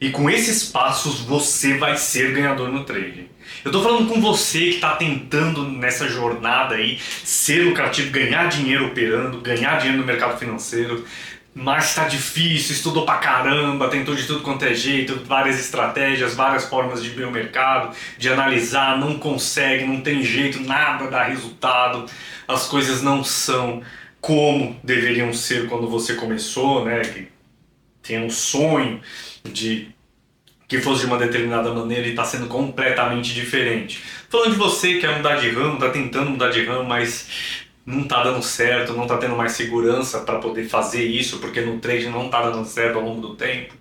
E com esses passos você vai ser ganhador no trading. Eu tô falando com você que está tentando nessa jornada aí ser lucrativo, ganhar dinheiro operando, ganhar dinheiro no mercado financeiro, mas tá difícil, estudou pra caramba, tentou de tudo quanto é jeito, várias estratégias, várias formas de ver o mercado, de analisar, não consegue, não tem jeito, nada dá resultado, as coisas não são como deveriam ser quando você começou, né? Que tem um sonho de que fosse de uma determinada maneira e está sendo completamente diferente. Falando de você que quer mudar de ramo, está tentando mudar de ramo, mas não está dando certo, não está tendo mais segurança para poder fazer isso, porque no trade não está dando certo ao longo do tempo.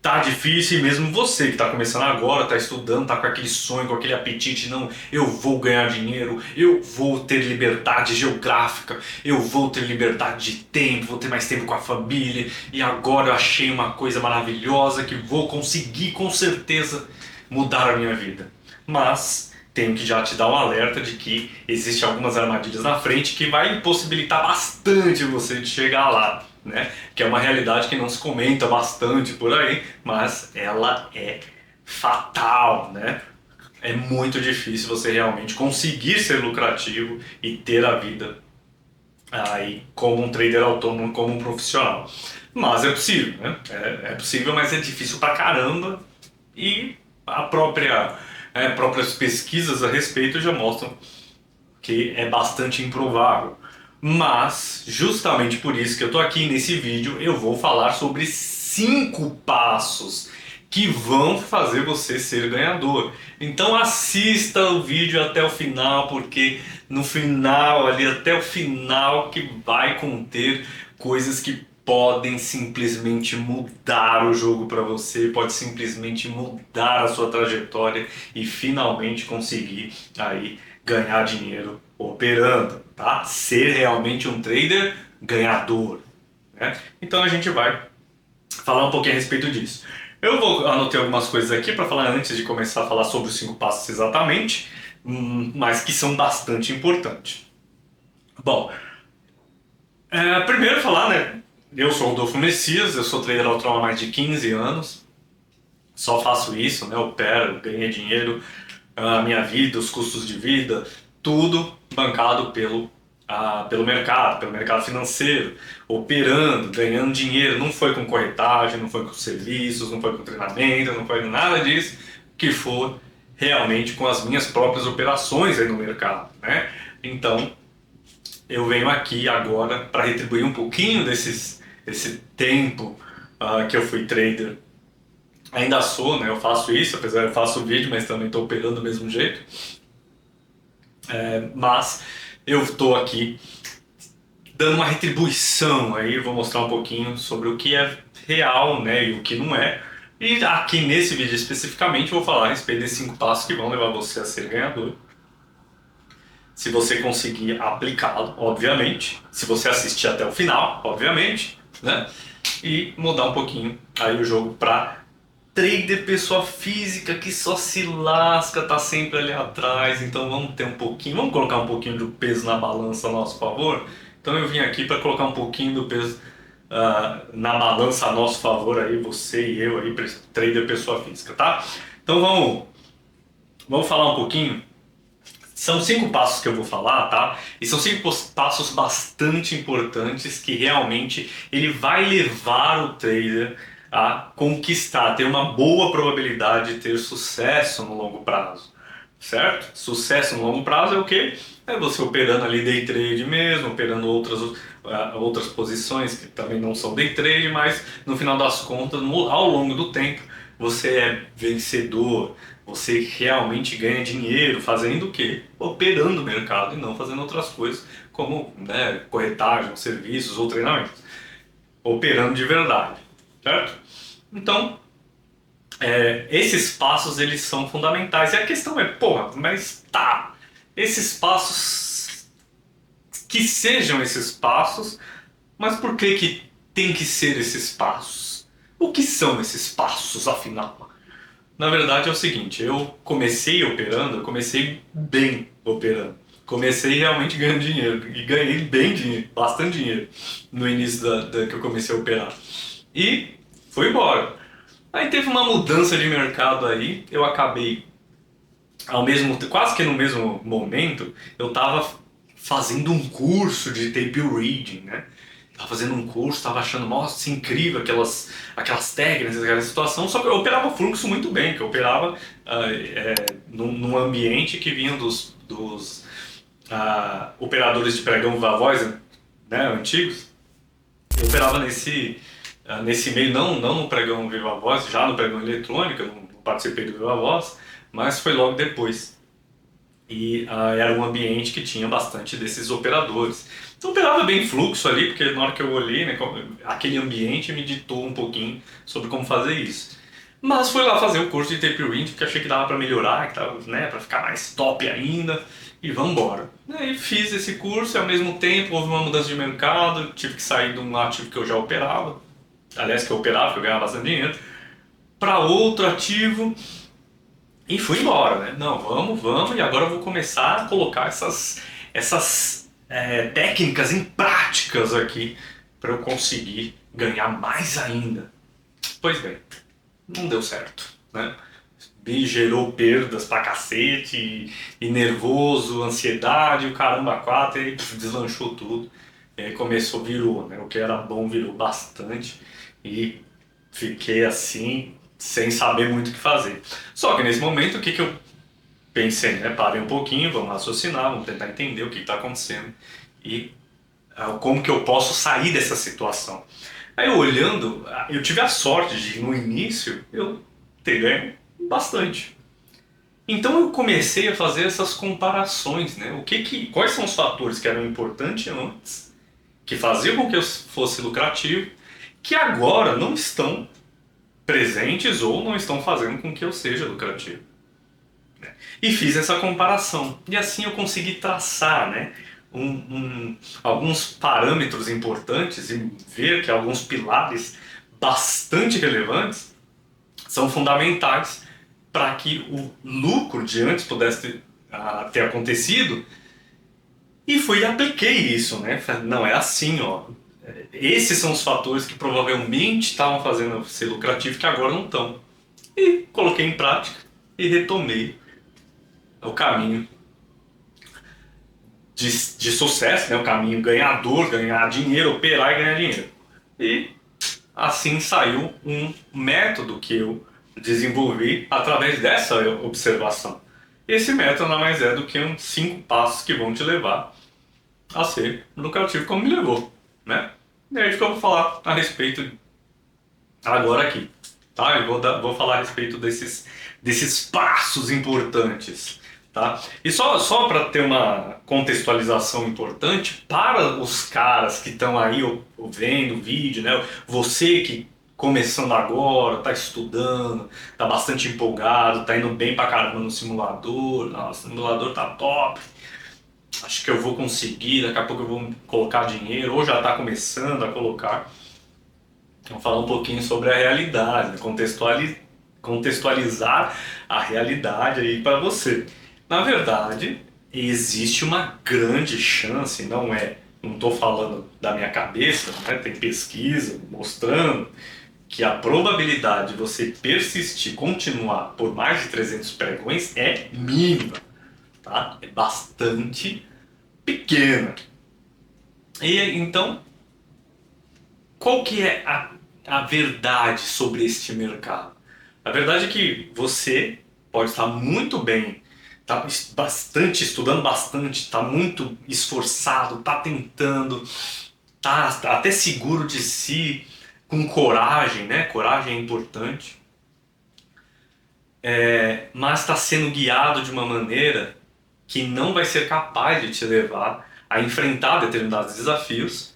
Tá difícil, e mesmo você que está começando agora, está estudando, está com aquele sonho, com aquele apetite, não, eu vou ganhar dinheiro, eu vou ter liberdade geográfica, eu vou ter liberdade de tempo, vou ter mais tempo com a família, e agora eu achei uma coisa maravilhosa que vou conseguir com certeza mudar a minha vida. Mas tenho que já te dar um alerta de que existem algumas armadilhas na frente que vai impossibilitar bastante você de chegar lá, né? Que é uma realidade que não se comenta bastante por aí, mas ela é fatal, né? É muito difícil você realmente conseguir ser lucrativo e ter a vida aí como um trader autônomo, como um profissional. Mas é possível, né? É possível, mas é difícil pra caramba e a próprias pesquisas a respeito já mostram que é bastante improvável. Mas, justamente por isso que eu tô aqui nesse vídeo, eu vou falar sobre 5 passos que vão fazer você ser ganhador. Então assista o vídeo até o final, porque no final, ali até o final, que vai conter coisas que podem simplesmente mudar o jogo para você, pode simplesmente mudar a sua trajetória e finalmente conseguir aí ganhar dinheiro operando, tá? Ser realmente um trader ganhador, né? Então a gente vai falar um pouquinho a respeito disso. Eu vou anotar algumas coisas aqui para falar antes de começar a falar sobre os 5 passos exatamente, mas que são bastante importantes. Bom, primeiro falar, né? Eu sou o Rodolfo Messias, eu sou trader autônomo há mais de 15 anos, só faço isso, né? Opero, ganhei dinheiro, a minha vida, os custos de vida, tudo bancado pelo mercado financeiro, operando, ganhando dinheiro. Não foi com corretagem, não foi com serviços, não foi com treinamento, não foi com nada disso, que for realmente com as minhas próprias operações aí no mercado, né? Então, eu venho aqui agora para retribuir um pouquinho desse tempo que eu fui trader. Ainda sou, né? Eu faço isso, apesar de eu faço vídeo, mas também estou operando do mesmo jeito. Mas eu estou aqui dando uma retribuição aí, eu vou mostrar um pouquinho sobre o que é real, né, e o que não é. E aqui nesse vídeo especificamente eu vou falar a respeito desses 5 passos que vão levar você a ser ganhador. Se você conseguir aplicá-lo, obviamente. Se você assistir até o final, obviamente, né? E mudar um pouquinho aí o jogo para trader pessoa física que só se lasca, tá sempre ali atrás. Então vamos ter um pouquinho, vamos colocar um pouquinho do peso na balança a nosso favor. Então eu vim aqui para colocar um pouquinho do peso na balança a nosso favor aí, você e eu aí, trader pessoa física, tá? Então vamos falar um pouquinho. São 5 passos que eu vou falar, tá? E são 5 passos bastante importantes que realmente ele vai levar o trader a conquistar, ter uma boa probabilidade de ter sucesso no longo prazo, certo? Sucesso no longo prazo é o quê? É você operando ali day trade mesmo, operando outras posições que também não são day trade, mas no final das contas, ao longo do tempo, você é vencedor, você realmente ganha dinheiro fazendo o quê? Operando o mercado e não fazendo outras coisas como, né, corretagem, serviços ou treinamentos. Operando de verdade, certo? Então, esses passos eles são fundamentais. E a questão é, porra, mas tá, esses passos, que sejam esses passos, mas por que tem que ser esses passos? O que são esses passos, afinal? Na verdade é o seguinte, eu comecei operando, eu comecei bem operando. Comecei realmente ganhando dinheiro, e ganhei bem dinheiro, bastante dinheiro, no início que eu comecei a operar. E foi embora. Aí teve uma mudança de mercado aí, eu acabei quase que no mesmo momento, eu estava fazendo um curso de tape reading, né? Tava fazendo um curso, tava achando, nossa, incrível aquelas técnicas, aquela situação, só que eu operava fluxo muito bem, que eu operava num ambiente que vinha dos operadores de pregão Viva Voz, né, antigos. Eu operava nesse meio, não no pregão Viva Voz, já no pregão eletrônico, eu não participei do Viva Voz, mas foi logo depois. E era um ambiente que tinha bastante desses operadores. Então operava bem fluxo ali, porque na hora que eu olhei, né, aquele ambiente me ditou um pouquinho sobre como fazer isso. Mas fui lá fazer o curso de tape reading, porque achei que dava para melhorar, que tava, né, para ficar mais top ainda, e vamos embora. Aí fiz esse curso e ao mesmo tempo houve uma mudança de mercado, tive que sair de um ativo que eu já operava, aliás que eu operava, que eu ganhava bastante dinheiro, para outro ativo. E fui embora, né? Não, vamos, e agora eu vou começar a colocar essas técnicas em práticas aqui para eu conseguir ganhar mais ainda. Pois bem, não deu certo, né? Me gerou perdas pra cacete, e nervoso, ansiedade, o caramba quatro, e deslanchou tudo. E aí virou, né? O que era bom virou bastante, e fiquei assim, sem saber muito o que fazer. Só que nesse momento, o que eu pensei, né? Parei um pouquinho, vamos raciocinar, vamos tentar entender o que está acontecendo e como que eu posso sair dessa situação. Aí olhando, eu tive a sorte de, no início, eu ter ganho bastante. Então eu comecei a fazer essas comparações, né? Quais são os fatores que eram importantes antes, que faziam com que eu fosse lucrativo, que agora não estão presentes ou não estão fazendo com que eu seja lucrativo. E fiz essa comparação. E assim eu consegui traçar, né, alguns parâmetros importantes e ver que alguns pilares bastante relevantes são fundamentais para que o lucro de antes pudesse ter acontecido. E fui e apliquei isso, né? Não, é assim, ó. Esses são os fatores que provavelmente estavam fazendo eu ser lucrativo que agora não estão. E coloquei em prática e retomei o caminho de sucesso, né? O caminho ganhador, ganhar dinheiro, operar e ganhar dinheiro. E assim saiu um método que eu desenvolvi através dessa observação. Esse método nada mais é do que uns 5 passos que vão te levar a ser lucrativo como me levou, né? E é isso que eu vou falar a respeito agora aqui, tá? Eu vou falar a respeito desses passos importantes, tá? E só para ter uma contextualização importante para os caras que estão aí vendo o vídeo, né? Você que começando agora, tá estudando, tá bastante empolgado, tá indo bem pra caramba no simulador, nossa, o simulador tá top, acho que eu vou conseguir, daqui a pouco eu vou colocar dinheiro, ou já tá começando a colocar. Vamos falar um pouquinho sobre a realidade, né? Contextualizar a realidade aí para você. Na verdade, existe uma grande chance, não estou falando da minha cabeça, né? Tem pesquisa mostrando que a probabilidade de você persistir, continuar por mais de 300 pregões é mínima, tá? É bastante pequena. E então, qual que é a verdade sobre este mercado? A verdade é que você pode estar muito bem, tá bastante estudando bastante, está muito esforçado, está tentando, está até seguro de si, com coragem, né? Coragem é importante, mas está sendo guiado de uma maneira que não vai ser capaz de te levar a enfrentar determinados desafios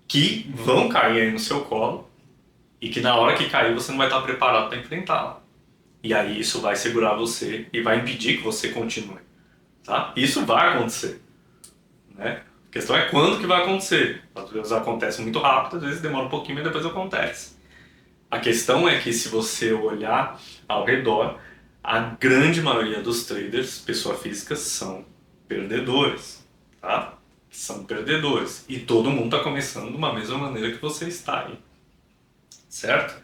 que vão cair aí no seu colo e que na hora que cair você não vai estar preparado para enfrentá-la. E aí isso vai segurar você e vai impedir que você continue, tá? Isso vai acontecer, né? A questão é quando que vai acontecer. Às vezes acontece muito rápido, às vezes demora um pouquinho, mas depois acontece. A questão é que se você olhar ao redor, a grande maioria dos traders, pessoa física, são perdedores, tá? São perdedores. E todo mundo está começando de uma mesma maneira que você está aí, certo?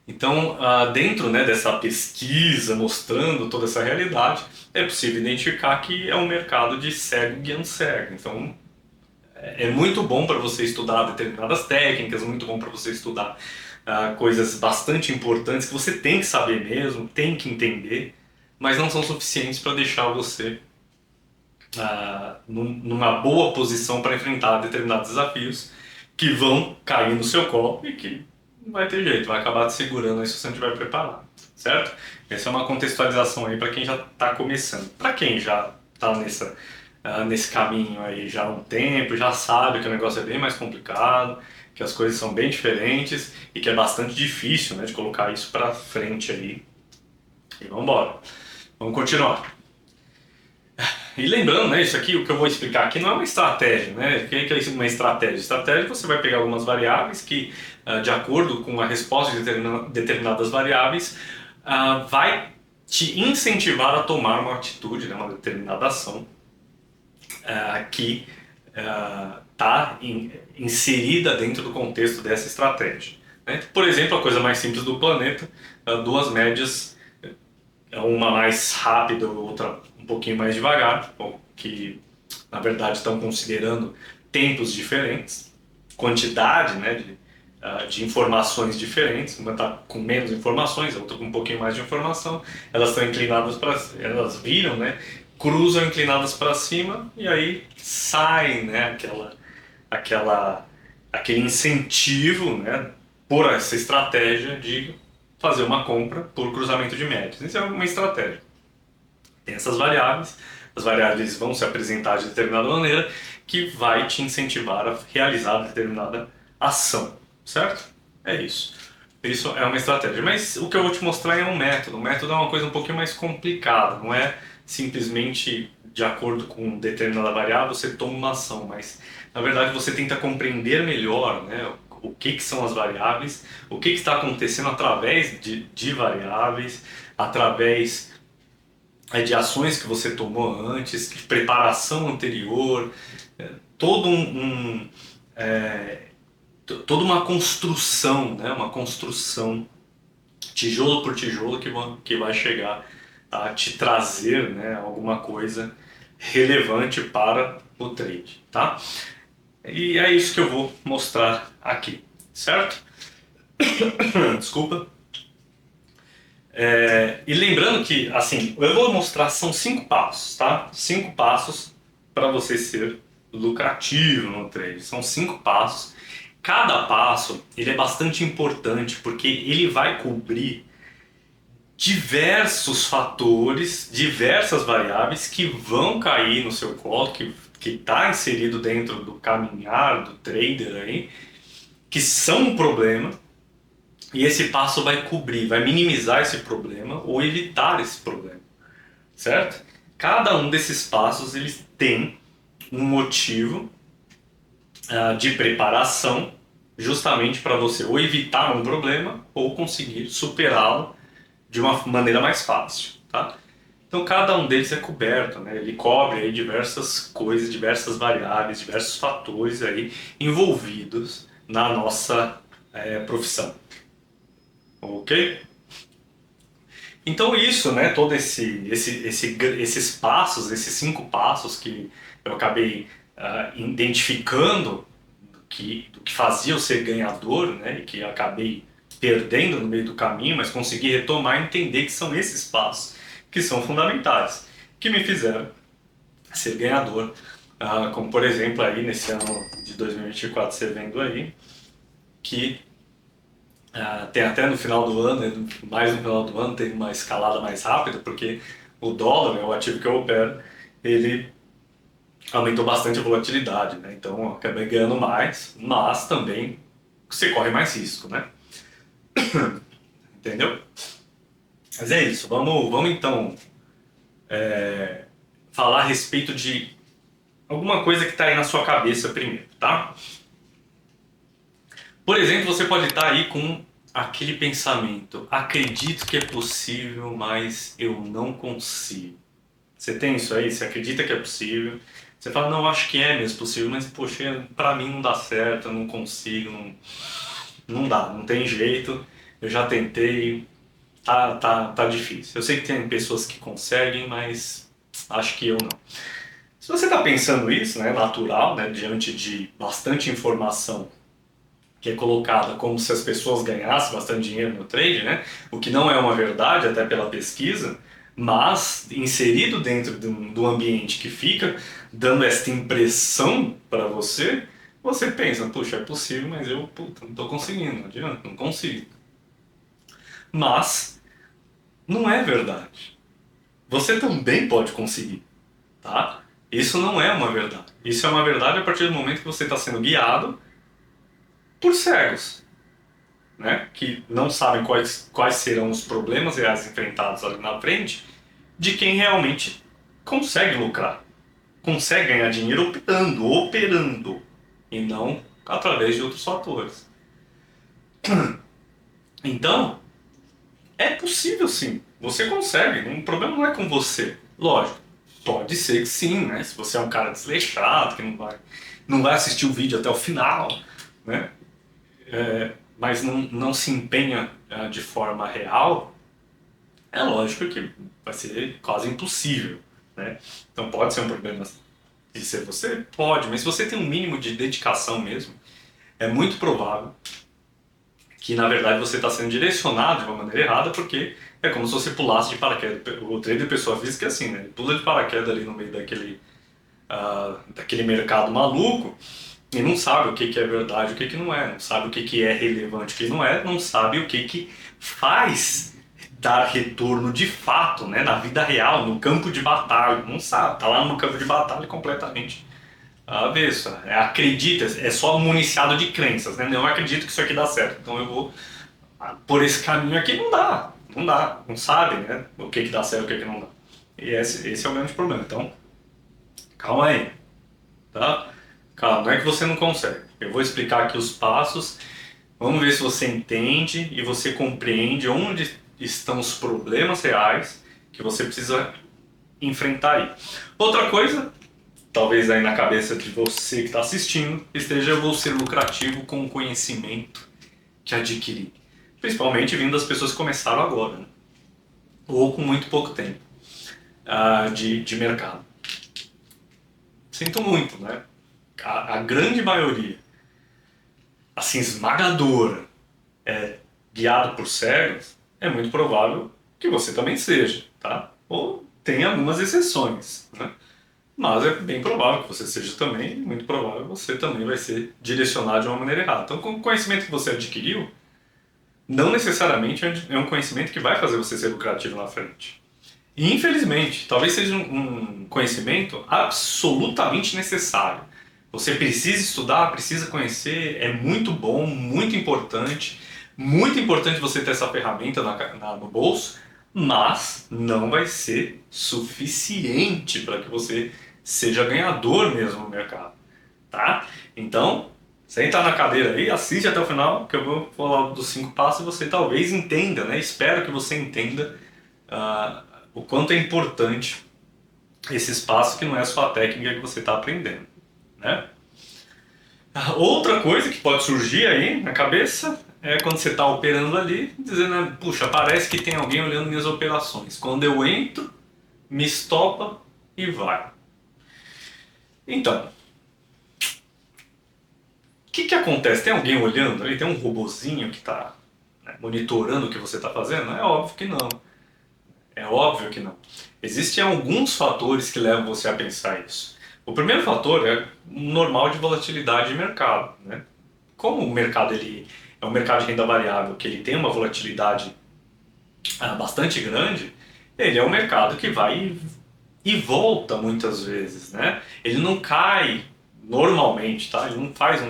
Então, dentro, né, dessa pesquisa mostrando toda essa realidade, é possível identificar que é um mercado de cego guiando cego. Então, é muito bom para você estudar determinadas técnicas, muito bom para você estudar coisas bastante importantes que você tem que saber mesmo, tem que entender, mas não são suficientes para deixar você numa boa posição para enfrentar determinados desafios que vão cair no seu colo e que não vai ter jeito, vai acabar te segurando aí se você não estiver preparado, certo? Essa é uma contextualização aí para quem já está começando. Para quem já está nesse caminho aí já há um tempo, já sabe que o negócio é bem mais complicado, que as coisas são bem diferentes e que é bastante difícil, né, de colocar isso para frente aí. E vamos embora. Vamos continuar. E lembrando, né, isso aqui, o que eu vou explicar aqui não é uma estratégia, né? O que é uma estratégia? Estratégia, você vai pegar algumas variáveis que, de acordo com a resposta de determinadas variáveis, vai te incentivar a tomar uma atitude, né, uma determinada ação que está inserida dentro do contexto dessa estratégia. Né? Por exemplo, a coisa mais simples do planeta, duas médias, uma mais rápida, outra um pouquinho mais devagar, que na verdade estão considerando tempos diferentes, quantidade, né, de informações diferentes, uma está com menos informações, a outra com um pouquinho mais de informação, elas estão inclinadas para, elas viram, né, cruzam inclinadas para cima e aí sai, né, aquele incentivo, né, por essa estratégia de fazer uma compra por cruzamento de médias. Isso é uma estratégia. Tem essas variáveis, as variáveis vão se apresentar de determinada maneira que vai te incentivar a realizar determinada ação, certo? É isso. Isso é uma estratégia. Mas o que eu vou te mostrar é um método. O método é uma coisa um pouquinho mais complicada, não é simplesmente de acordo com determinada variável você toma uma ação, mas na verdade você tenta compreender melhor, né, o que são as variáveis, o que está acontecendo através de variáveis, através de ações que você tomou antes, de preparação anterior, todo toda uma construção, né? Uma construção tijolo por tijolo que vai chegar a te trazer, né, alguma coisa relevante para o trade, tá? E é isso que eu vou mostrar aqui, certo? Desculpa. E lembrando que, assim, eu vou mostrar, são 5 passos, tá? 5 passos para você ser lucrativo no trade. São 5 passos. Cada passo, ele é bastante importante, porque ele vai cobrir diversos fatores, diversas variáveis que vão cair no seu colo, que está inserido dentro do caminhar do trader aí, que são um problema. E esse passo vai cobrir, vai minimizar esse problema ou evitar esse problema, certo? Cada um desses passos eles tem um motivo de preparação justamente para você ou evitar um problema ou conseguir superá-lo de uma maneira mais fácil, tá? Então cada um deles é coberto, né? Ele cobre aí diversas coisas, diversas variáveis, diversos fatores aí envolvidos na nossa profissão. Ok? Então isso, né, todo esses passos, esses 5 passos que eu acabei identificando do que fazia eu ser ganhador, né, e que eu acabei perdendo no meio do caminho, mas consegui retomar e entender que são esses passos que são fundamentais, que me fizeram ser ganhador, como por exemplo aí nesse ano de 2024 você vendo aí, que tem até no final do ano, mais no final do ano, teve uma escalada mais rápida, porque o dólar, né, o ativo que eu opero, ele aumentou bastante a volatilidade, né? Então eu acabei ganhando mais, mas também você corre mais risco, né? Entendeu? Mas é isso, vamos então falar a respeito de alguma coisa que está aí na sua cabeça primeiro, tá? Por exemplo, você pode estar aí com aquele pensamento: acredito que é possível, mas eu não consigo. Você tem isso aí? Você acredita que é possível? Você fala: não, acho que é mesmo possível, mas poxa, pra mim não dá certo, eu não consigo, não dá, não tem jeito. eu já tentei, tá difícil. Eu sei que tem pessoas que conseguem, mas acho que eu não. Se você está pensando isso, né, natural, né, diante de bastante informação que é colocada como se as pessoas ganhassem bastante dinheiro no trade, né, o que não é uma verdade, até pela pesquisa, mas inserido dentro do ambiente que fica dando esta impressão para você, você pensa, puxa, é possível, mas eu puta, não estou conseguindo, não adianta, não consigo. Mas não é verdade. Você também pode conseguir, tá? Isso não é uma verdade. Isso é uma verdade a partir do momento que você está sendo guiado por cegos, né? Que não sabem quais serão os problemas reais enfrentados ali na frente de quem realmente consegue lucrar, consegue ganhar dinheiro operando, e não através de outros fatores. Então, é possível sim, você consegue, o problema não é com você, lógico. Pode ser que sim, né? Se você é um cara desleixado, que não vai assistir o vídeo até o final, né? Mas não se empenha de forma real, é lógico que vai ser quase impossível, né? Então pode ser um problema de ser você? Pode, mas se você tem um mínimo de dedicação mesmo, é muito provável que na verdade você está sendo direcionado de uma maneira errada, porque é como se você pulasse de paraquedas. O trader pessoa física é assim, né? Ele pula de paraquedas ali no meio daquele mercado maluco e não sabe o que é verdade, o que não é, não sabe o que é relevante, o que não é, não sabe o que faz dar retorno de fato, né, na vida real, no campo de batalha, não sabe, tá lá no campo de batalha completamente avesso, acredita, é só municiado de crenças, né, não acredito que isso aqui dá certo, então eu vou por esse caminho aqui, não sabe, né, o que dá certo, o que não dá, e esse é o grande problema, então calma aí, tá? Calma, não é que você não consegue. Eu vou explicar aqui os passos. Vamos ver se você entende e você compreende onde estão os problemas reais que você precisa enfrentar aí. Outra coisa, talvez aí na cabeça de você que está assistindo, esteja eu vou ser lucrativo com o conhecimento que adquiri. Principalmente vindo das pessoas que começaram agora, né? Ou com muito pouco tempo de mercado. Sinto muito, né? A grande maioria, assim, esmagadora, guiado por cegos, é muito provável que você também seja, tá? Ou tem algumas exceções, né? Mas é bem provável que você seja também, e muito provável que você também vai ser direcionado de uma maneira errada. Então, com o conhecimento que você adquiriu, não necessariamente é um conhecimento que vai fazer você ser lucrativo na frente. E, infelizmente, talvez seja um conhecimento absolutamente necessário. Você precisa estudar, precisa conhecer, é muito importante você ter essa ferramenta no bolso, mas não vai ser suficiente para que você seja ganhador mesmo no mercado, tá? Então, senta na cadeira aí, assiste até o final, que eu vou falar dos 5 passos e você talvez entenda, né? Espero que você entenda o quanto é importante esse espaço que não é só a técnica que você está aprendendo, né? Outra coisa que pode surgir aí na cabeça é quando você está operando ali, dizendo, puxa, parece que tem alguém olhando minhas operações. Quando eu entro, me estopa e vai. Então, o que acontece? Tem alguém olhando ali? Tem um robozinho que está, né, monitorando o que você está fazendo? É óbvio que não. É óbvio que não. Existem alguns fatores que levam você a pensar isso. O primeiro fator é o normal de volatilidade de mercado, né? Como o mercado ele é um mercado de renda variável, que ele tem uma volatilidade bastante grande, ele é um mercado que vai e volta muitas vezes, né? Ele não cai normalmente, tá? Ele não faz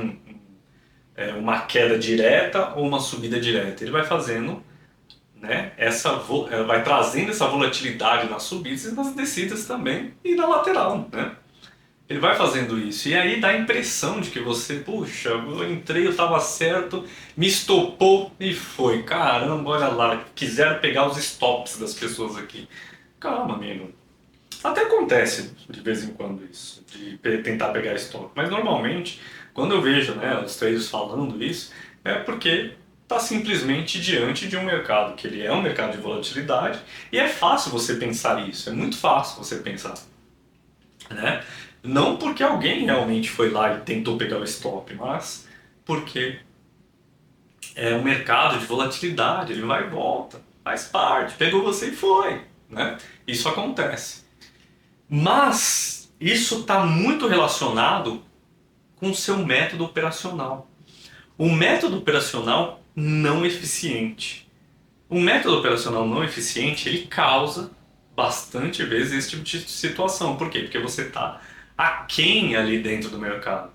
uma queda direta ou uma subida direta. Ele vai fazendo, né, vai trazendo essa volatilidade nas subidas e nas descidas também e na lateral, né? Ele vai fazendo isso e aí dá a impressão de que você, puxa, eu entrei, eu estava certo, me estopou e foi. Caramba, olha lá, quiseram pegar os stops das pessoas aqui. Calma, amigo. Até acontece de vez em quando isso, de tentar pegar stop, mas normalmente, quando eu vejo, né, os traders falando isso, é porque está simplesmente diante de um mercado que ele é um mercado de volatilidade e é fácil você pensar isso, é muito fácil você pensar, né? Não porque alguém realmente foi lá e tentou pegar o stop, mas porque é um mercado de volatilidade, ele vai e volta, faz parte, pegou você e foi, né? Isso acontece. Mas isso está muito relacionado com o seu método operacional. O método operacional não eficiente. O método operacional não eficiente, ele causa bastante vezes esse tipo de situação. Por quê? Porque você está aquém ali dentro do mercado,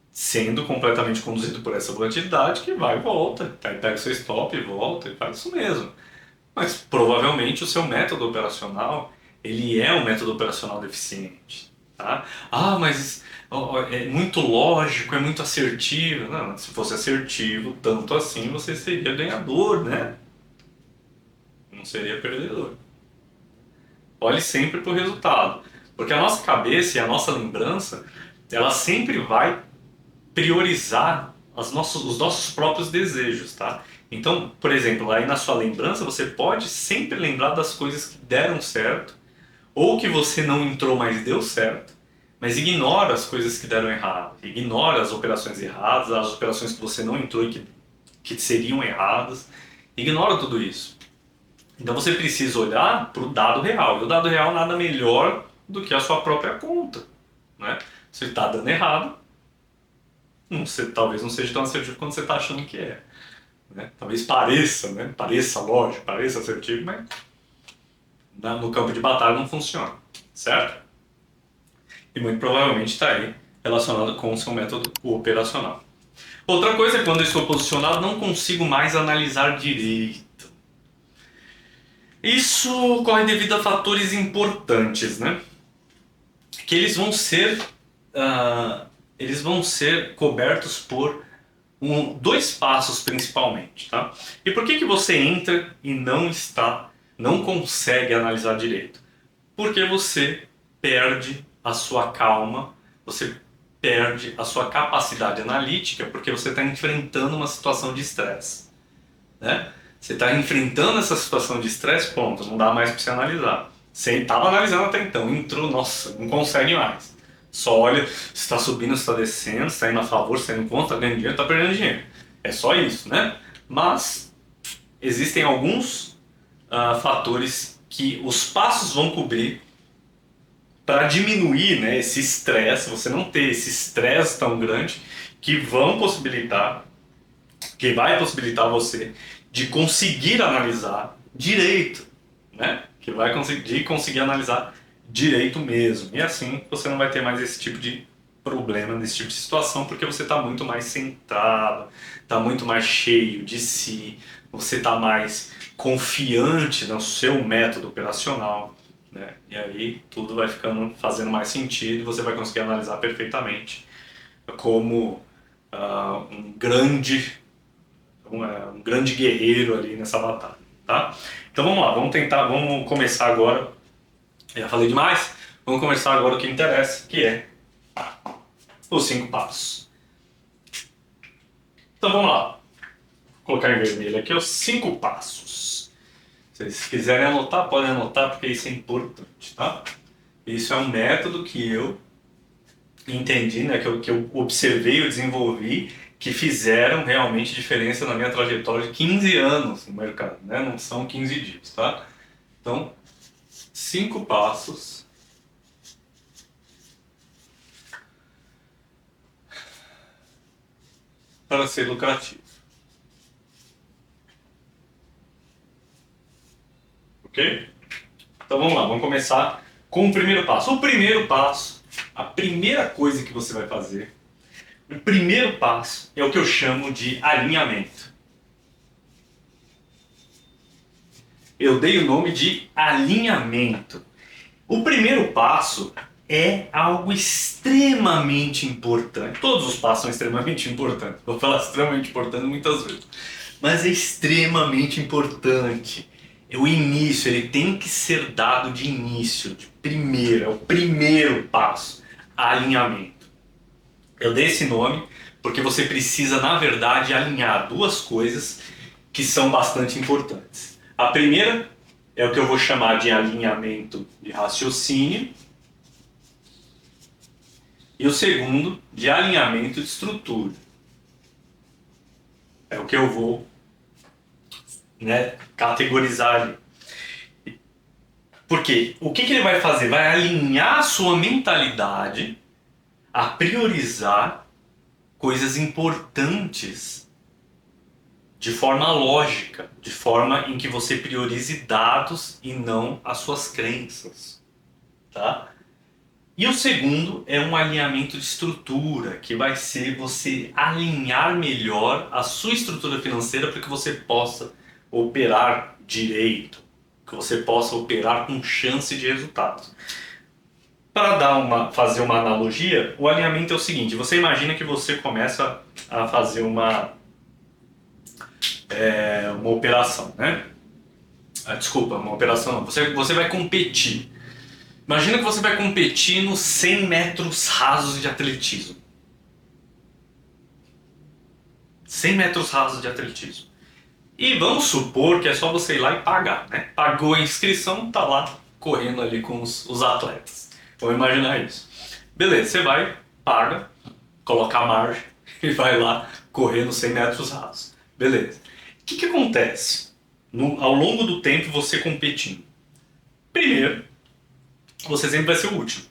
sendo completamente conduzido por essa volatilidade que vai e volta, tá? E pega o seu stop e volta e faz isso mesmo. Mas provavelmente o seu método operacional, ele é um método operacional deficiente, tá? Ah, mas é muito lógico, é muito assertivo. Não, se fosse assertivo, tanto assim você seria ganhador, né? Não seria perdedor. Olhe sempre para o resultado, porque a nossa cabeça e a nossa lembrança, ela sempre vai priorizar os nossos próprios desejos, tá? Então, por exemplo, aí na sua lembrança você pode sempre lembrar das coisas que deram certo ou que você não entrou, mas deu certo, mas ignora as coisas que deram errado, ignora as operações erradas, as operações que você não entrou e que seriam erradas, ignora tudo isso. Então você precisa olhar para o dado real, e o dado real nada melhor do que a sua própria conta, né? Se está dando errado, talvez não seja tão assertivo quanto você está achando que é, né? Talvez pareça, né? Pareça lógico, pareça assertivo, mas no campo de batalha não funciona, certo? E muito provavelmente está aí relacionado com o seu método operacional. Outra coisa é quando eu estou posicionado, não consigo mais analisar direito. Isso ocorre devido a fatores importantes, né? Que eles vão ser cobertos por dois passos principalmente, tá? E por que você entra e não consegue analisar direito? Porque você perde a sua calma, você perde a sua capacidade analítica, porque você está enfrentando uma situação de estresse, né? Você está enfrentando essa situação de estresse, ponto, não dá mais para você analisar. Você estava analisando até então, entrou, nossa, não consegue mais. Só olha se está subindo, se está descendo, se está indo a favor, se está indo contra, está ganhando dinheiro, está perdendo dinheiro. É só isso, né? Mas existem alguns fatores que os passos vão cobrir para diminuir, né, esse estresse, você não ter esse estresse tão grande que vai possibilitar você de conseguir analisar direito, né? Que vai conseguir analisar direito mesmo. E assim você não vai ter mais esse tipo de problema, nesse tipo de situação, porque você está muito mais centrado, está muito mais cheio de si, você está mais confiante no seu método operacional, né? E aí tudo vai fazendo mais sentido e você vai conseguir analisar perfeitamente como um grande guerreiro ali nessa batalha, tá? Então vamos lá, vamos começar agora. Eu já falei demais, vamos começar agora o que interessa, que é os 5 passos. Então vamos lá, vou colocar em vermelho aqui os 5 passos. Se vocês quiserem anotar, podem anotar, porque isso é importante, tá? Isso é um método que eu entendi, né, que eu observei, eu desenvolvi, que fizeram realmente diferença na minha trajetória de 15 anos no mercado, né? Não são 15 dias, tá? Então, 5 passos para ser lucrativo. Ok? Então vamos lá, vamos começar com o primeiro passo. O primeiro passo, a primeira coisa que você vai fazer, o primeiro passo é o que eu chamo de alinhamento. Eu dei o nome de alinhamento. O primeiro passo é algo extremamente importante. Todos os passos são extremamente importantes. Vou falar extremamente importante muitas vezes. Mas é extremamente importante. É o início, ele tem que ser dado de início, de primeiro. É o primeiro passo. Alinhamento. Eu dei esse nome Porque você precisa, na verdade, alinhar duas coisas que são bastante importantes. A primeira é o que eu vou chamar de alinhamento de raciocínio e o segundo de alinhamento de estrutura. É o que eu vou, né, categorizar ali. Porque o que ele vai fazer? Vai alinhar a sua mentalidade a priorizar coisas importantes de forma lógica, de forma em que você priorize dados e não as suas crenças, tá? E o segundo é um alinhamento de estrutura, que vai ser você alinhar melhor a sua estrutura financeira para que você possa operar direito, que você possa operar com chance de resultados. Para fazer uma analogia, o alinhamento é o seguinte: você imagina que você começa a fazer uma operação, né? Desculpa, uma operação não. Você vai competir. Imagina que você vai competir nos 100 metros rasos de atletismo. 100 metros rasos de atletismo. E vamos supor que é só você ir lá e pagar, né? Pagou a inscrição, tá lá correndo ali com os atletas. Vamos imaginar isso. Beleza, você vai, paga, coloca a margem e vai lá correr nos 100 metros rasos. Beleza. O que acontece ao longo do tempo você competindo? Primeiro, você sempre vai ser o último.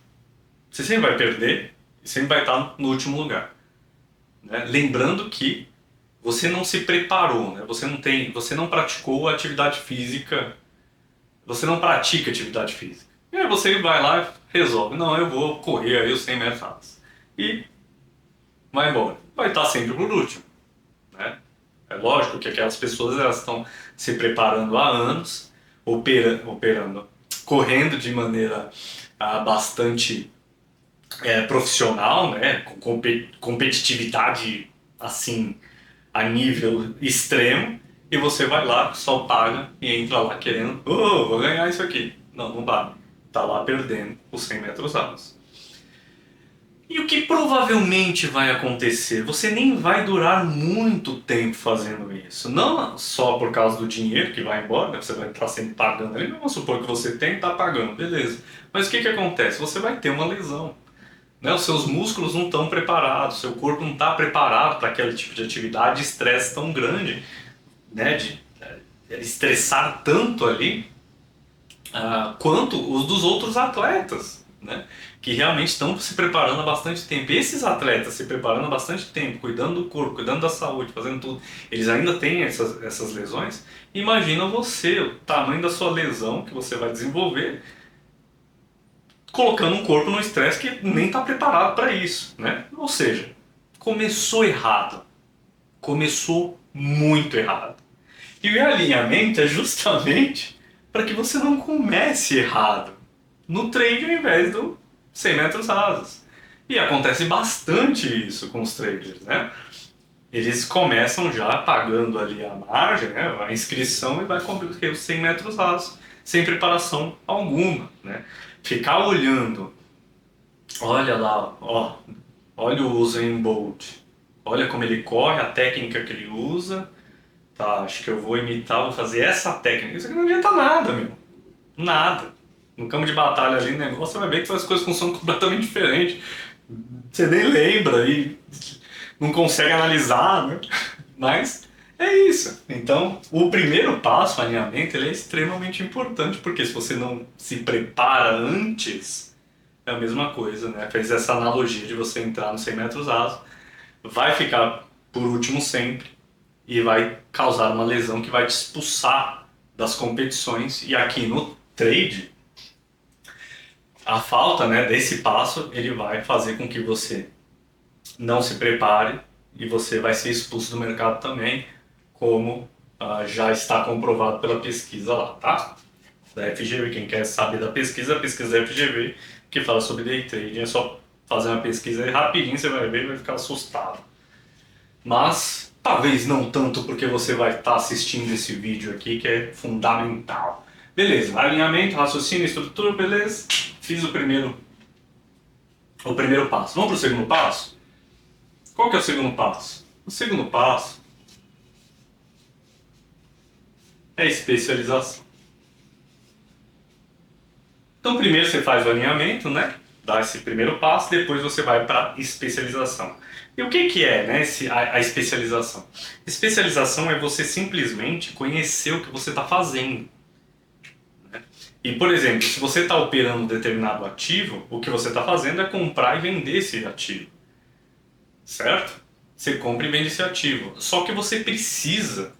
Você sempre vai perder e sempre vai estar no último lugar, né? Lembrando que você não se preparou, né? Você não praticou atividade física, você não pratica atividade física. E aí você vai lá e resolve, não, eu vou correr aí os 100 metros rasos. E vai embora. Vai estar sempre por último, né? É lógico que aquelas pessoas elas estão se preparando há anos, operando, correndo de maneira bastante profissional, né? Com competitividade assim a nível extremo, e você vai lá, só paga e entra lá querendo, vou ganhar isso aqui. Não vai. Tá lá perdendo os 100 metros rasos. E o que provavelmente vai acontecer? Você nem vai durar muito tempo fazendo isso. Não só por causa do dinheiro que vai embora, né? Você vai estar sempre pagando ali. Vamos supor que você tem e está pagando, beleza. Mas o que acontece? Você vai ter uma lesão, né? Os seus músculos não estão preparados, seu corpo não está preparado para aquele tipo de atividade, estresse tão grande, né? De estressar tanto ali quanto os dos outros atletas, né? Que realmente estão se preparando há bastante tempo. E esses atletas se preparando há bastante tempo, cuidando do corpo, cuidando da saúde, fazendo tudo, eles ainda têm essas lesões. Imagina você, o tamanho da sua lesão que você vai desenvolver, colocando um corpo no estresse que nem está preparado para isso, né? Ou seja, começou errado. Começou muito errado. E o alinhamento é justamente para que você não comece errado no trade ao invés do 100 metros rasos. E acontece bastante isso com os traders, né? Eles começam já pagando ali a margem, né? A inscrição, e vai correr os 100 metros rasos sem preparação alguma, né? Ficar olhando, olha lá, olha o Usain Bolt, olha como ele corre, a técnica que ele usa, tá, acho que eu vou imitar, vou fazer essa técnica. Isso aqui não adianta nada, meu, nada. No campo de batalha ali, negócio, você vai ver que as coisas funcionam completamente diferente. Você nem lembra e não consegue analisar, né? Mas é isso. Então, o primeiro passo, o alinhamento, ele é extremamente importante, porque se você não se prepara antes, é a mesma coisa, né? Fez essa analogia de você entrar nos 100 metros rasos, vai ficar por último sempre e vai causar uma lesão que vai te expulsar das competições. E aqui no trade, a falta, né, desse passo, ele vai fazer com que você não se prepare e você vai ser expulso do mercado também, como já está comprovado pela pesquisa lá, tá? Da FGV. Quem quer saber da pesquisa, a pesquisa da FGV, que fala sobre day trading, é só fazer uma pesquisa aí rapidinho, você vai ver e vai ficar assustado. Mas talvez não tanto, porque você vai estar assistindo esse vídeo aqui, que é fundamental. Beleza, alinhamento, raciocínio, estrutura, beleza. Fiz o primeiro passo. Vamos para o segundo passo? Qual que é o segundo passo? O segundo passo é especialização. Então primeiro você faz o alinhamento, né? Dá esse primeiro passo, depois você vai para especialização. E o que que é, né, a especialização? Especialização é você simplesmente conhecer o que você está fazendo. Né? E, por exemplo, se você está operando um determinado ativo, o que você está fazendo é comprar e vender esse ativo. Certo? Você compra e vende esse ativo. Só que você precisa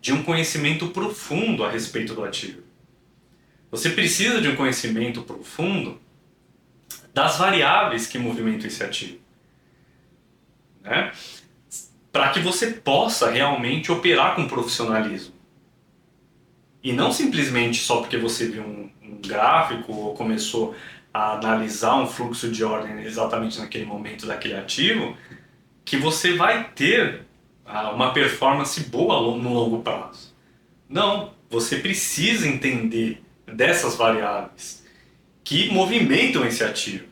de um conhecimento profundo a respeito do ativo. Você precisa de um conhecimento profundo das variáveis que movimentam esse ativo, né? Para que você possa realmente operar com profissionalismo. E não simplesmente só porque você viu um gráfico ou começou a analisar um fluxo de ordem exatamente naquele momento daquele ativo, que você vai ter uma performance boa no longo prazo. Não, você precisa entender dessas variáveis que movimentam esse ativo.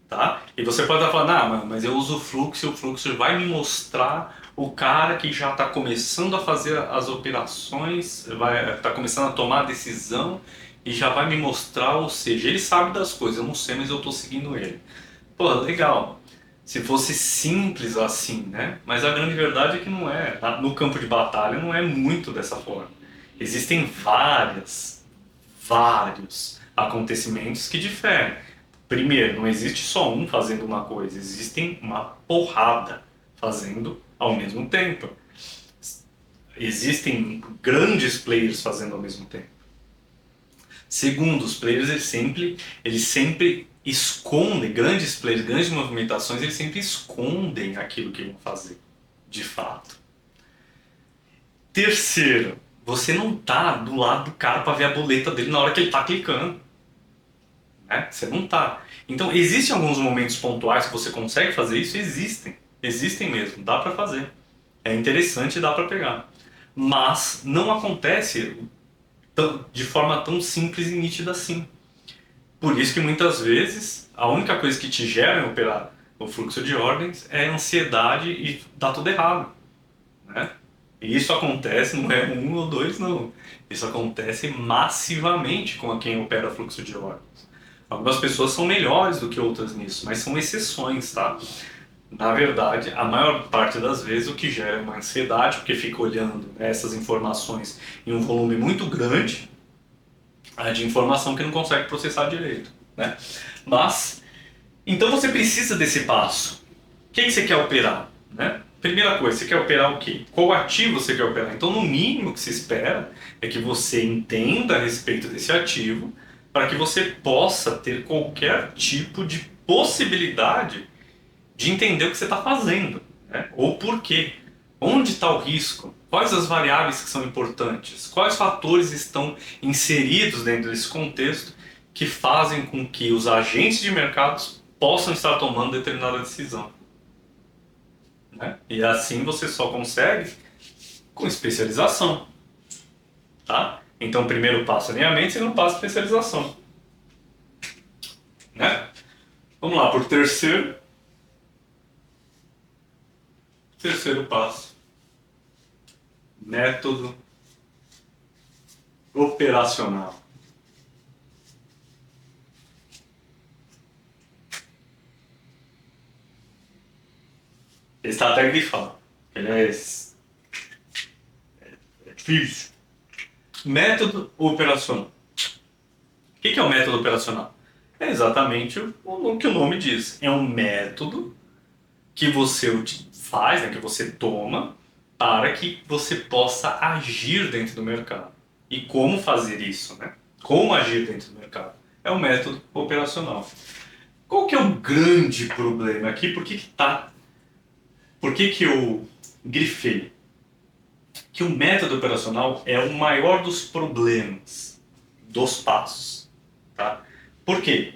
Tá? E você pode estar falando, mas eu uso o fluxo e o fluxo vai me mostrar o cara que já está começando a fazer as operações, está começando a tomar a decisão e já vai me mostrar, ou seja, ele sabe das coisas, eu não sei, mas eu estou seguindo ele. Pô, legal. Se fosse simples assim, né? Mas a grande verdade é que não é. No campo de batalha não é muito dessa forma. Existem vários acontecimentos que diferem. Primeiro, não existe só um fazendo uma coisa, existem uma porrada fazendo ao mesmo tempo. Existem grandes players fazendo ao mesmo tempo. Segundo, os players eles sempre escondem, grandes players, grandes movimentações, eles sempre escondem aquilo que vão fazer, de fato. Terceiro, você não tá do lado do cara para ver a boleta dele na hora que ele tá clicando. Né? Você não tá. Então, existem alguns momentos pontuais que você consegue fazer isso? Existem. Existem mesmo, dá para fazer. É interessante e dá para pegar. Mas não acontece de forma tão simples e nítida assim. Por isso que muitas vezes a única coisa que te gera em operar o fluxo de ordens é ansiedade e dá tudo errado. Né? E isso acontece, não é um ou dois, não. Isso acontece massivamente com quem opera fluxo de ordens. Algumas pessoas são melhores do que outras nisso, mas são exceções, tá? Na verdade, a maior parte das vezes o que gera é uma ansiedade, porque fica olhando, né, essas informações em um volume muito grande de informação que não consegue processar direito, né? Mas, então você precisa desse passo. O que você quer operar, né? Primeira coisa, você quer operar o quê? Qual ativo você quer operar? Então, no mínimo que se espera é que você entenda a respeito desse ativo para que você possa ter qualquer tipo de possibilidade de entender o que você está fazendo, né? Ou por quê. Onde está o risco? Quais as variáveis que são importantes? Quais fatores estão inseridos dentro desse contexto que fazem com que os agentes de mercados possam estar tomando determinada decisão? Né? E assim você só consegue com especialização. Tá? Então, primeiro passo alinhamento, segundo passo especialização. Né? Vamos lá, por terceiro passo. Método operacional. Ele está até grifado. Ele é difícil. Método operacional. O que é o método operacional? É exatamente o que o nome diz. É um método que você faz, né, que você toma, para que você possa agir dentro do mercado. E como fazer isso, né? Como agir dentro do mercado? É um método operacional. Qual que é o grande problema aqui? Por que eu grifei? Que o método operacional é o maior dos problemas dos passos. Tá? Por quê?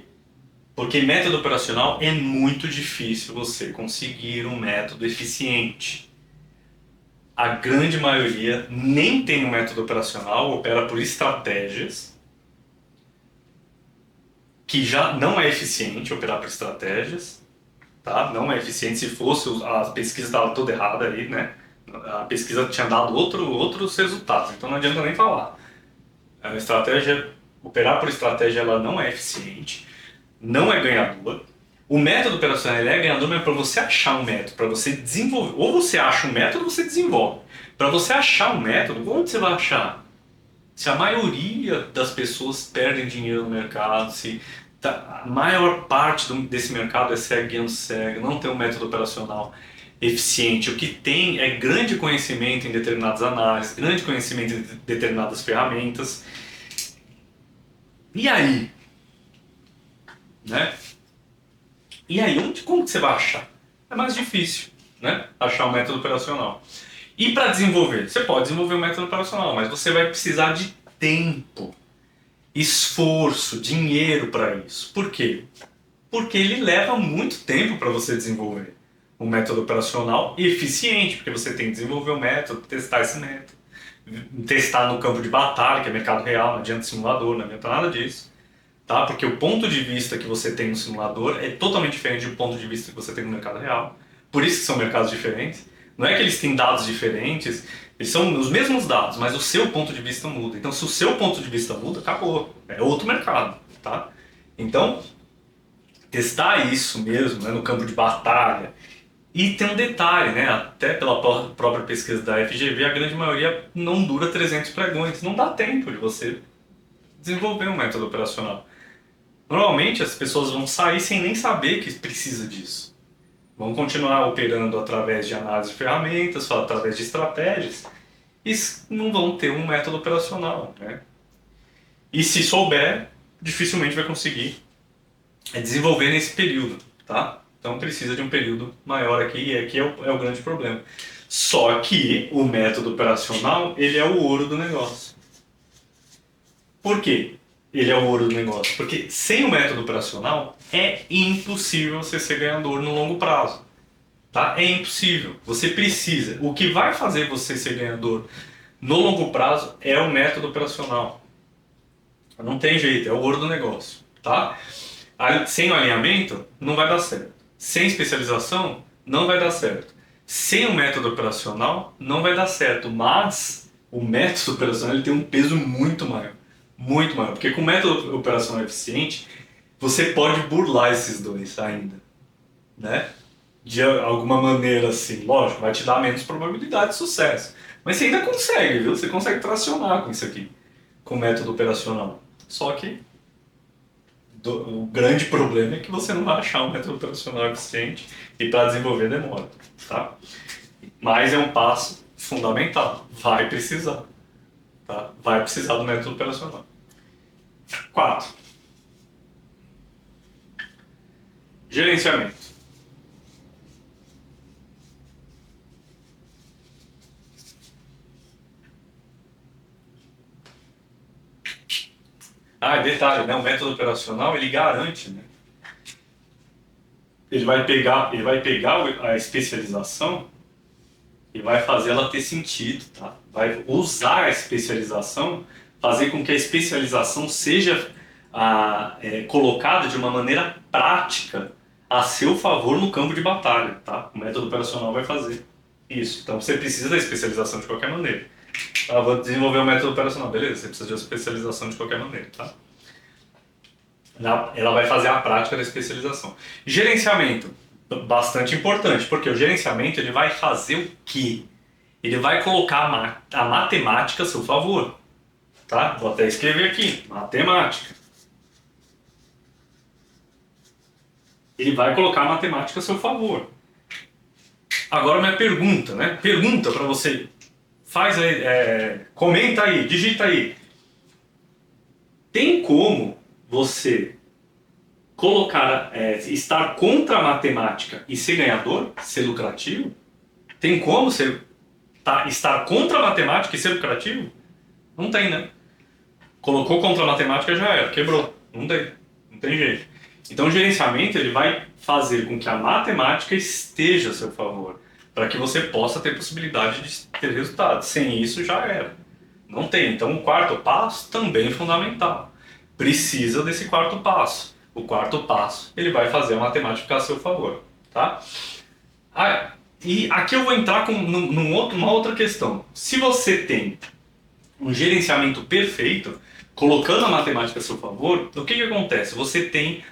Porque método operacional é muito difícil você conseguir um método eficiente. A grande maioria nem tem um método operacional, opera por estratégias, que já não é eficiente operar por estratégias, tá? Não é eficiente. Se fosse, a pesquisa estava toda errada aí, né? A pesquisa tinha dado outros resultados, então não adianta nem falar. A estratégia, operar por estratégia, ela não é eficiente, não é ganhadora. O método operacional ele é ganhador, mas para você achar um método, para você desenvolver, ou você acha um método ou você desenvolve. Para você achar um método, onde você vai achar? Se a maioria das pessoas perdem dinheiro no mercado, se a maior parte desse mercado é cego guiando cego, não tem um método operacional eficiente, o que tem é grande conhecimento em determinadas análises, grande conhecimento em determinadas ferramentas. E aí? Né? E aí, como que você vai achar? É mais difícil, né? Achar um método operacional. E para desenvolver? Você pode desenvolver um método operacional, mas você vai precisar de tempo, esforço, dinheiro para isso. Por quê? Porque ele leva muito tempo para você desenvolver um método operacional eficiente, porque você tem que desenvolver o método, testar esse método, testar no campo de batalha, que é mercado real, não adianta simulador, não adianta nada disso. Tá? Porque o ponto de vista que você tem no simulador é totalmente diferente do ponto de vista que você tem no mercado real. Por isso que são mercados diferentes. Não é que eles têm dados diferentes, eles são os mesmos dados, mas o seu ponto de vista muda. Então, se o seu ponto de vista muda, acabou. É outro mercado, tá? Então, testar isso mesmo, né, no campo de batalha. E tem um detalhe, né? Até pela própria pesquisa da FGV, a grande maioria não dura 300 pregões. Não dá tempo de você desenvolver um método operacional. Normalmente as pessoas vão sair sem nem saber que precisa disso. Vão continuar operando através de análise de ferramentas, através de estratégias, e não vão ter um método operacional, né? E se souber, dificilmente vai conseguir desenvolver nesse período, tá? Então precisa de um período maior aqui, e aqui é o grande problema. Só que o método operacional, ele é o ouro do negócio. Por quê? Ele é o ouro do negócio. Porque sem o método operacional é impossível você ser ganhador no longo prazo. Tá? É impossível. Você precisa. O que vai fazer você ser ganhador no longo prazo é o método operacional. Não tem jeito, é o ouro do negócio. Tá? Sem o alinhamento, não vai dar certo. Sem especialização, não vai dar certo. Sem o método operacional, não vai dar certo. Mas o método operacional ele tem um peso muito maior. Muito maior, porque com o método operacional eficiente, você pode burlar esses dois ainda, né? De alguma maneira assim, lógico, vai te dar menos probabilidade de sucesso. Mas você ainda consegue, viu? Você consegue tracionar com isso aqui, com o método operacional. Só que o grande problema é que você não vai achar um método operacional eficiente e para desenvolver demora, tá? Mas é um passo fundamental, vai precisar, tá? Vai precisar do método operacional. 4. Gerenciamento. Detalhe, né? O método operacional ele garante, né? Ele vai pegar a especialização e vai fazer ela ter sentido, tá? Vai usar a especialização, fazer com que a especialização seja colocada de uma maneira prática a seu favor no campo de batalha, tá? O método operacional vai fazer isso. Então você precisa da especialização de qualquer maneira. Vou desenvolver um método operacional, beleza? Você precisa de uma especialização de qualquer maneira, tá? Ela vai fazer a prática da especialização. Gerenciamento, bastante importante, porque o gerenciamento ele vai fazer o quê? Ele vai colocar a matemática a seu favor. Tá? Vou até escrever aqui, matemática. Ele vai colocar a matemática a seu favor. Agora minha pergunta, né? Pergunta para você. Faz aí, comenta aí, digita aí. Tem como você colocar, estar contra a matemática e ser ganhador, ser lucrativo? Tem como você estar contra a matemática e ser lucrativo? Não tem, né? Colocou contra a matemática já era, quebrou. Não tem jeito. Então o gerenciamento ele vai fazer com que a matemática esteja a seu favor, para que você possa ter possibilidade de ter resultados. Sem isso já era. Não tem. Então o quarto passo também é fundamental. Precisa desse quarto passo. O quarto passo ele vai fazer a matemática ficar a seu favor. tá? E aqui eu vou entrar com uma outra questão. Se você tem um gerenciamento perfeito, colocando a matemática a seu favor, o que acontece? Você tem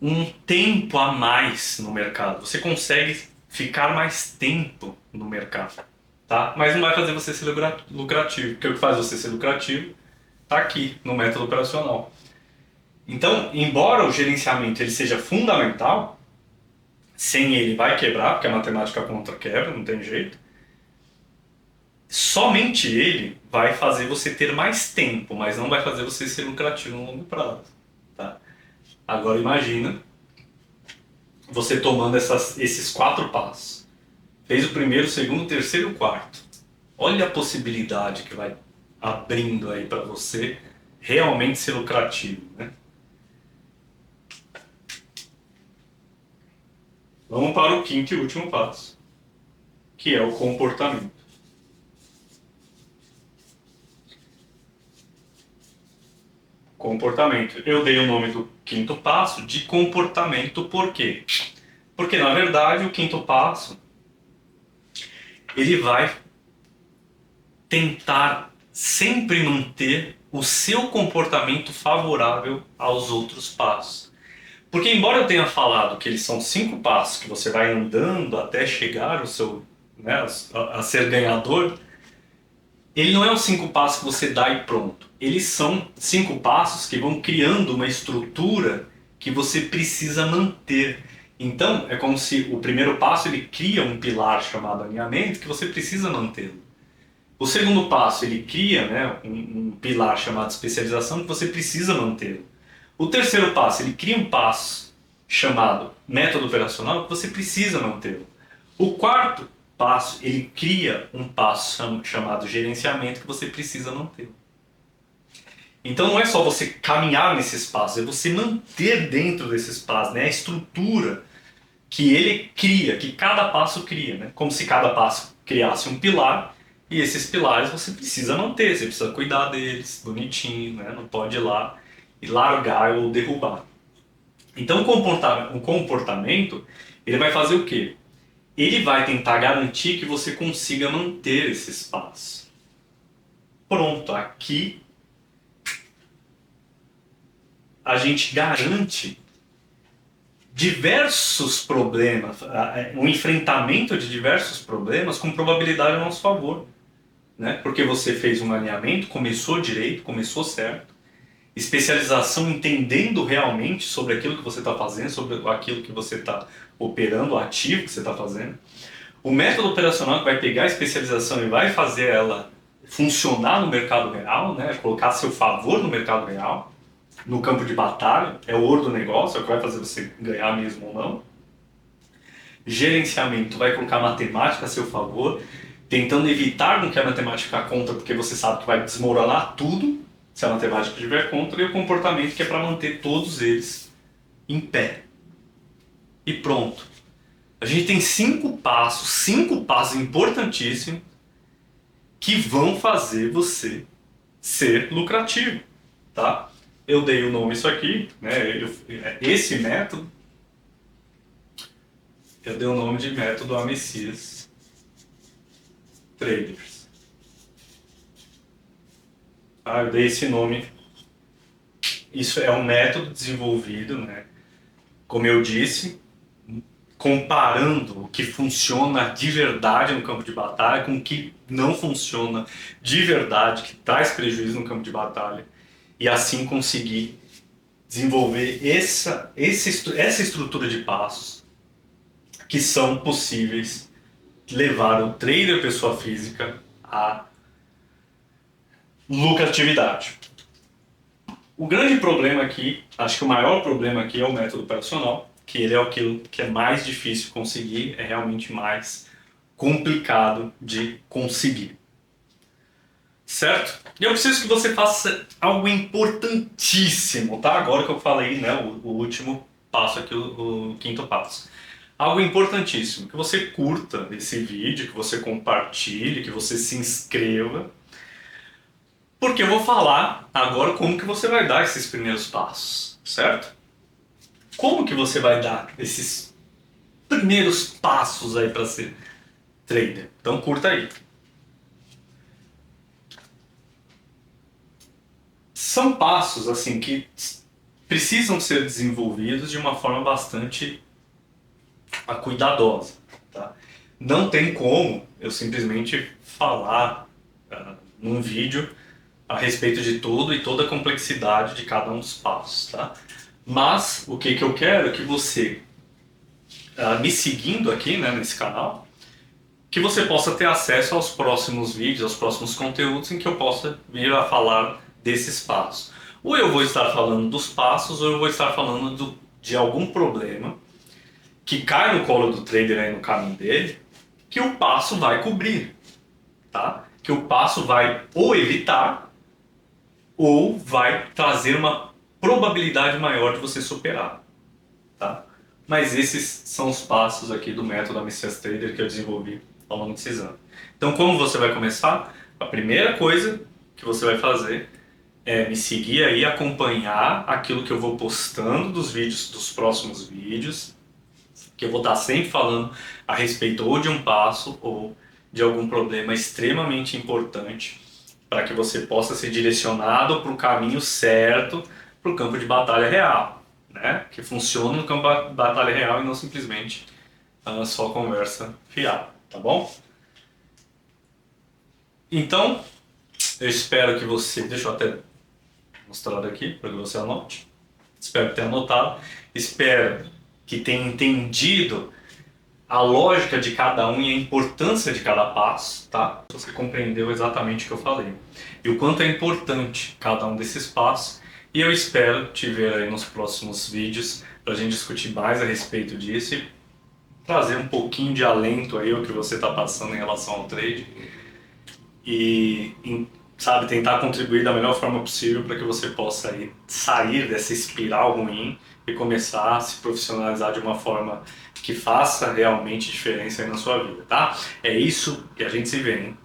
um tempo a mais no mercado. Você consegue ficar mais tempo no mercado, tá? Mas não vai fazer você ser lucrativo, porque o que faz você ser lucrativo está aqui no método operacional. Então, embora o gerenciamento ele seja fundamental, sem ele vai quebrar, porque a matemática contra quebra, não tem jeito. Somente ele vai fazer você ter mais tempo, mas não vai fazer você ser lucrativo no longo prazo, tá? Agora imagina você tomando esses 4 passos. Fez o primeiro, o segundo, o terceiro e o quarto. Olha a possibilidade que vai abrindo aí para você realmente ser lucrativo, né? Vamos para o quinto e último passo, que é o comportamento. Comportamento. Eu dei o nome do quinto passo de comportamento, por quê? Porque, na verdade, o quinto passo ele vai tentar sempre manter o seu comportamento favorável aos outros passos. Porque, embora eu tenha falado que eles são 5 passos que você vai andando até chegar ao seu, né, a ser ganhador, ele não é os 5 passos que você dá e pronto. Eles são 5 passos que vão criando uma estrutura que você precisa manter. Então, é como se o primeiro passo ele cria um pilar chamado alinhamento que você precisa mantê-lo. O segundo passo ele cria, né, um pilar chamado especialização que você precisa mantê-lo. O terceiro passo ele cria um passo chamado método operacional que você precisa mantê-lo. O quarto passo ele cria um passo chamado gerenciamento que você precisa manter. Então não é só você caminhar nesses passos, é você manter dentro desses passos, né, a estrutura que ele cria, que cada passo cria, né? Como se cada passo criasse um pilar e esses pilares você precisa manter, você precisa cuidar deles, bonitinho, né? Não pode ir lá e largar ou derrubar. Então o comportamento ele vai fazer o quê? Ele vai tentar garantir que você consiga manter esses passos. Pronto, aqui a gente garante diversos problemas, um enfrentamento de diversos problemas com probabilidade a nosso favor, né? Porque você fez um alinhamento, começou direito, começou certo, especialização entendendo realmente sobre aquilo que você está fazendo, sobre aquilo que você está operando, o ativo que você está fazendo. O método operacional que vai pegar a especialização e vai fazer ela funcionar no mercado real, né? Colocar a seu favor no mercado real, no campo de batalha, é o ouro do negócio, é o que vai fazer você ganhar mesmo ou não. Gerenciamento vai colocar matemática a seu favor, tentando evitar com que a matemática fique contra, porque você sabe que vai desmoronar tudo se a matemática estiver contra, e o comportamento que é para manter todos eles em pé. E pronto. A gente tem 5 passos importantíssimos que vão fazer você ser lucrativo, tá? Eu dei o nome isso aqui, né? Esse método, eu dei o nome de método Messias Traders. Ah, eu dei esse nome. Isso é um método desenvolvido, né? Como eu disse, comparando o que funciona de verdade no campo de batalha com o que não funciona de verdade, que traz prejuízo no campo de batalha. E assim conseguir desenvolver essa estrutura de passos que são possíveis levar o trader pessoa física à lucratividade. O grande problema aqui, acho que o maior problema aqui é o método operacional, que ele é aquilo que é mais difícil de conseguir, é realmente mais complicado de conseguir. Certo? E eu preciso que você faça algo importantíssimo, tá? Agora que eu falei, né, o último passo aqui, o quinto passo. Algo importantíssimo, que você curta esse vídeo, que você compartilhe, que você se inscreva, porque eu vou falar agora como que você vai dar esses primeiros passos, certo? Como que você vai dar esses primeiros passos aí para ser trader. Então curta aí. São passos assim que precisam ser desenvolvidos de uma forma bastante cuidadosa. Tá? Não tem como eu simplesmente falar num vídeo a respeito de tudo e toda a complexidade de cada um dos passos. Tá? Mas o que eu quero é que você, me seguindo aqui, né, nesse canal, que você possa ter acesso aos próximos vídeos, aos próximos conteúdos em que eu possa vir a falar desses passos. Ou eu vou estar falando dos passos, ou eu vou estar falando de algum problema que cai no colo do trader aí no caminho dele, que o passo vai cobrir, tá? Que o passo vai ou evitar, ou vai trazer uma probabilidade maior de você superar, tá? Mas esses são os passos aqui do método Messias Trader que eu desenvolvi ao longo desses anos. Então, como você vai começar? A primeira coisa que você vai fazer é me seguir aí, acompanhar aquilo que eu vou postando dos vídeos, dos próximos vídeos, que eu vou estar sempre falando a respeito ou de um passo ou de algum problema extremamente importante para que você possa ser direcionado para o caminho certo, para o campo de batalha real, né? Que funciona no campo de batalha real e não simplesmente só conversa fiada, tá bom? Então, eu espero que você... Deixa eu até mostrar aqui para que você anote. Espero que tenha anotado. Espero que tenha entendido a lógica de cada um e a importância de cada passo, tá? Você compreendeu exatamente o que eu falei. E o quanto é importante cada um desses passos. E eu espero te ver aí nos próximos vídeos para a gente discutir mais a respeito disso e trazer um pouquinho de alento aí o que você está passando em relação ao trade. E sabe, tentar contribuir da melhor forma possível para que você possa aí sair dessa espiral ruim e começar a se profissionalizar de uma forma que faça realmente diferença aí na sua vida, tá? É isso que a gente se vê, hein?